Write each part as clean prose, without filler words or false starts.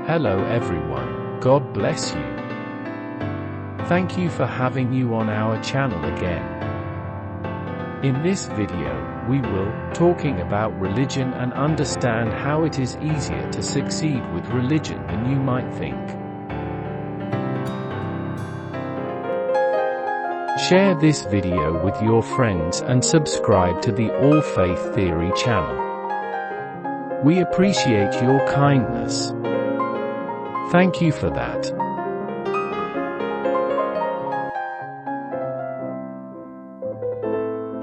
Hello everyone, God bless you. Thank you for having you on our channel again. In this video, we will talking about religion and understand how it is easier to succeed with religion than you might think. Share this video with your friends and subscribe to the All Faith Theory channel. We appreciate your kindness. Thank you for that.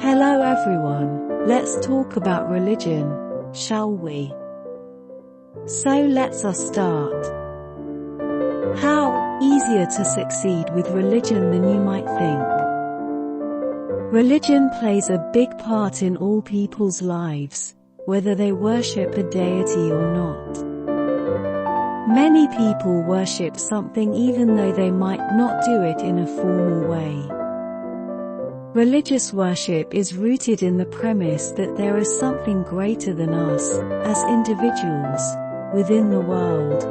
Hello everyone, let's talk about religion, shall we? So let's start. How easier to succeed with religion than you might think. Religion plays a big part in all people's lives, whether they worship a deity or not. Many people worship something even though they might not do it in a formal way. Religious worship is rooted in the premise that there is something greater than us, as individuals, within the world.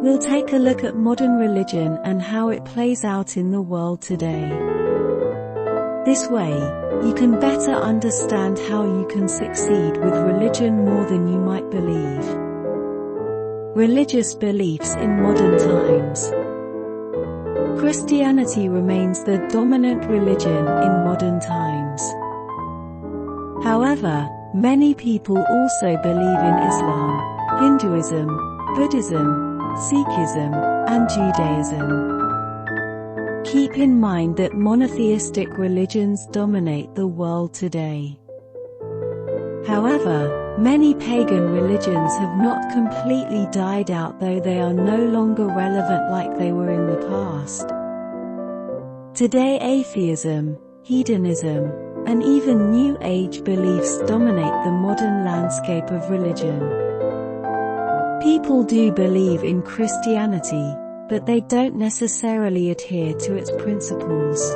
We'll take a look at modern religion and how it plays out in the world today. This way, you can better understand how you can succeed with religion more than you might believe. Religious beliefs in modern times. Christianity remains the dominant religion in modern times. However, many people also believe in Islam, Hinduism, Buddhism, Sikhism, and Judaism. Keep in mind that monotheistic religions dominate the world today. However, many pagan religions have not completely died out, though they are no longer relevant like they were in the past. Today atheism, hedonism, and even New Age beliefs dominate the modern landscape of religion. People do believe in Christianity, but they don't necessarily adhere to its principles.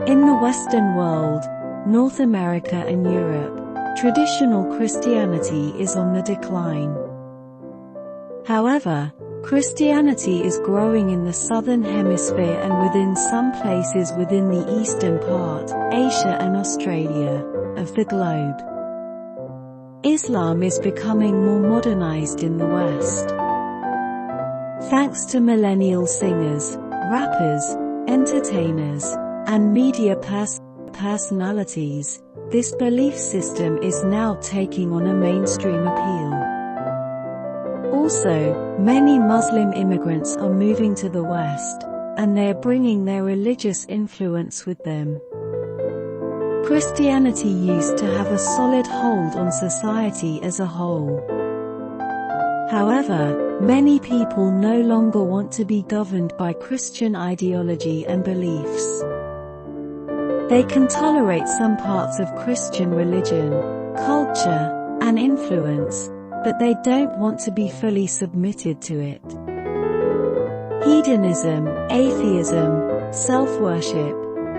In the Western world, North America and Europe, traditional Christianity is on the decline. However, Christianity is growing in the Southern Hemisphere and within some places within the eastern part, Asia and Australia, of the globe. Islam is becoming more modernized in the West. Thanks to millennial singers, rappers, entertainers, and media personalities, this belief system is now taking on a mainstream appeal. Also, many Muslim immigrants are moving to the West, and they are bringing their religious influence with them. Christianity used to have a solid hold on society as a whole. However, many people no longer want to be governed by Christian ideology and beliefs. They can tolerate some parts of Christian religion, culture, and influence, but they don't want to be fully submitted to it. Hedonism, atheism, self-worship,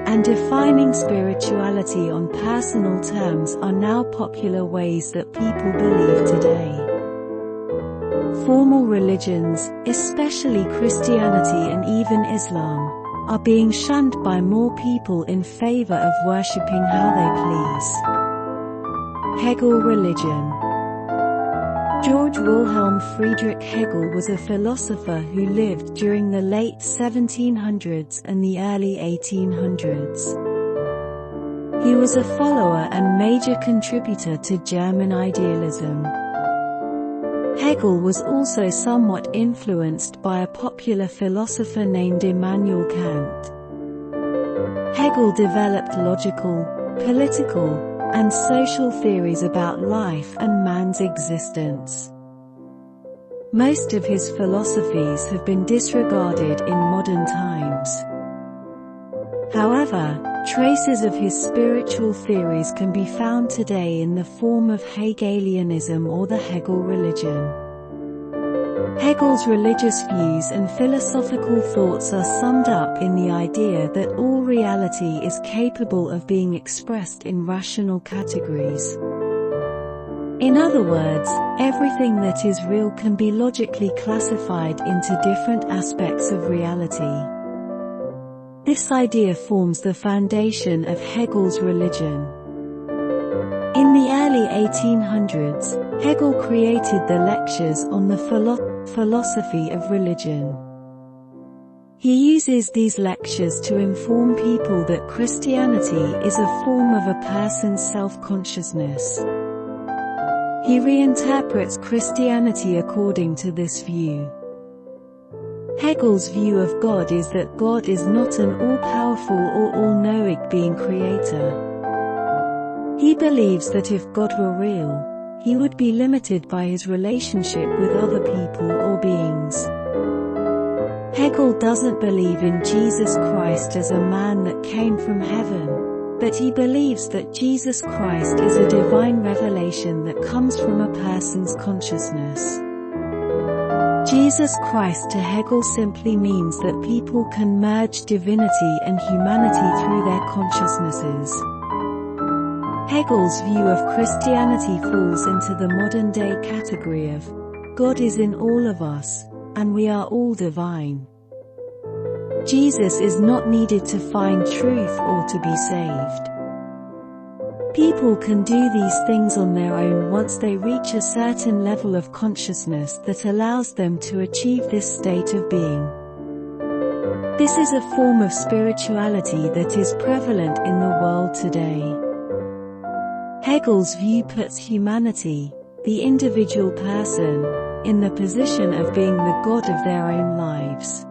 and defining spirituality on personal terms are now popular ways that people believe today. Formal religions, especially Christianity and even Islam, are being shunned by more people in favor of worshipping how they please. Hegel religion. George Wilhelm Friedrich Hegel was a philosopher who lived during the late 1700s and the early 1800s. He was a follower and major contributor to German idealism. Hegel was also somewhat influenced by a popular philosopher named Immanuel Kant. Hegel developed logical, political, and social theories about life and man's existence. Most of his philosophies have been disregarded in modern times. However, traces of his spiritual theories can be found today in the form of Hegelianism or the Hegel religion. Hegel's religious views and philosophical thoughts are summed up in the idea that all reality is capable of being expressed in rational categories. In other words, everything that is real can be logically classified into different aspects of reality. This idea forms the foundation of Hegel's religion. In the early 1800s, Hegel created the Lectures on the Philosophy of Religion. He uses these lectures to inform people that Christianity is a form of a person's self-consciousness. He reinterprets Christianity according to this view. Hegel's view of God is that God is not an all-powerful or all-knowing being creator. He believes that if God were real, he would be limited by his relationship with other people or beings. Hegel doesn't believe in Jesus Christ as a man that came from heaven, but he believes that Jesus Christ is a divine revelation that comes from a person's consciousness. Jesus Christ to Hegel simply means that people can merge divinity and humanity through their consciousnesses. Hegel's view of Christianity falls into the modern-day category of God is in all of us, and we are all divine. Jesus is not needed to find truth or to be saved. People can do these things on their own once they reach a certain level of consciousness that allows them to achieve this state of being. This is a form of spirituality that is prevalent in the world today. Hegel's view puts humanity, the individual person, in the position of being the God of their own lives.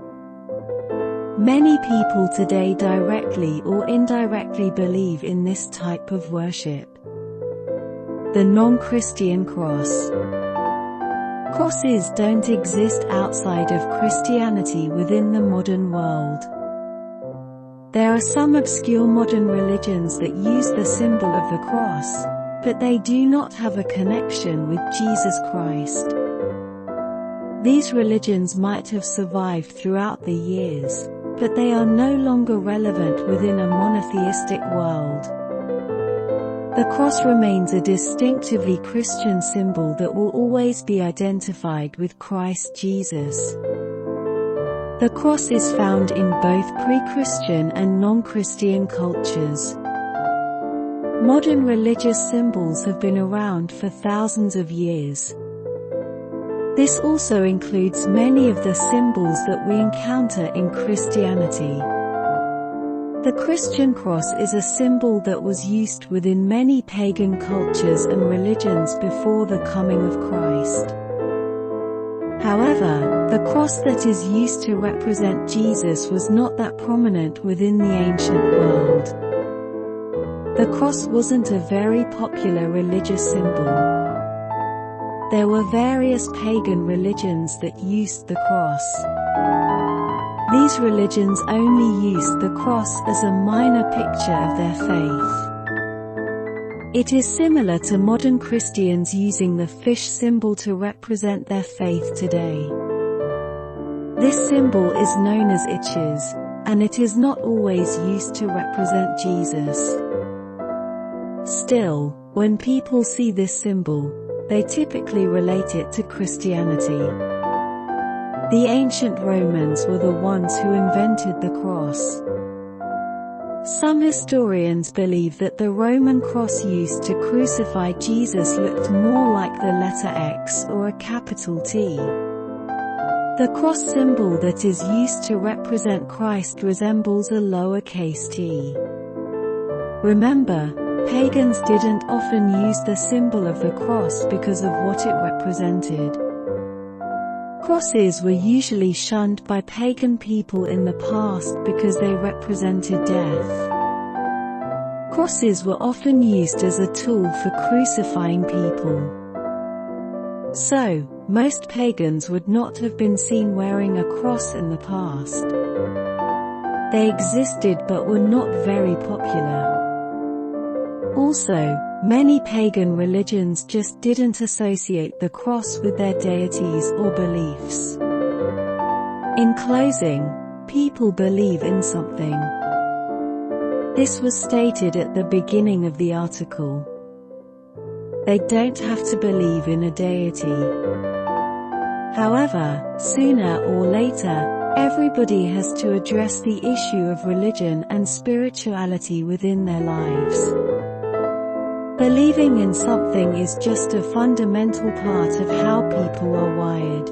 Many people today directly or indirectly believe in this type of worship. The non-Christian cross. Crosses don't exist outside of Christianity within the modern world. There are some obscure modern religions that use the symbol of the cross, but they do not have a connection with Jesus Christ. These religions might have survived throughout the years, but they are no longer relevant within a monotheistic world. The cross remains a distinctively Christian symbol that will always be identified with Christ Jesus. The cross is found in both pre-Christian and non-Christian cultures. Modern religious symbols have been around for thousands of years. This also includes many of the symbols that we encounter in Christianity. The Christian cross is a symbol that was used within many pagan cultures and religions before the coming of Christ. However, the cross that is used to represent Jesus was not that prominent within the ancient world. The cross wasn't a very popular religious symbol. There were various pagan religions that used the cross. These religions only used the cross as a minor picture of their faith. It is similar to modern Christians using the fish symbol to represent their faith today. This symbol is known as itches, and it is not always used to represent Jesus. Still, when people see this symbol, they typically relate it to Christianity. The ancient Romans were the ones who invented the cross. Some historians believe that the Roman cross used to crucify Jesus looked more like the letter X or a capital T. The cross symbol that is used to represent Christ resembles a lowercase t. Remember, pagans didn't often use the symbol of the cross because of what it represented. Crosses were usually shunned by pagan people in the past because they represented death. Crosses were often used as a tool for crucifying people. So, most pagans would not have been seen wearing a cross in the past. They existed but were not very popular. Also, many pagan religions just didn't associate the cross with their deities or beliefs. In closing, people believe in something. This was stated at the beginning of the article. They don't have to believe in a deity. However, sooner or later, everybody has to address the issue of religion and spirituality within their lives. Believing in something is just a fundamental part of how people are wired.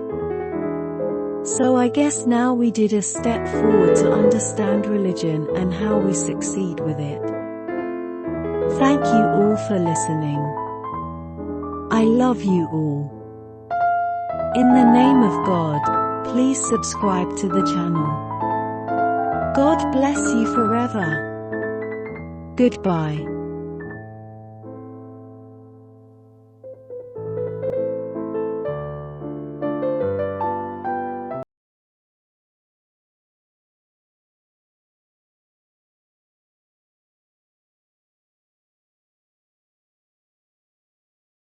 So I guess now we did a step forward to understand religion and how we succeed with it. Thank you all for listening. I love you all. In the name of God, please subscribe to the channel. God bless you forever. Goodbye.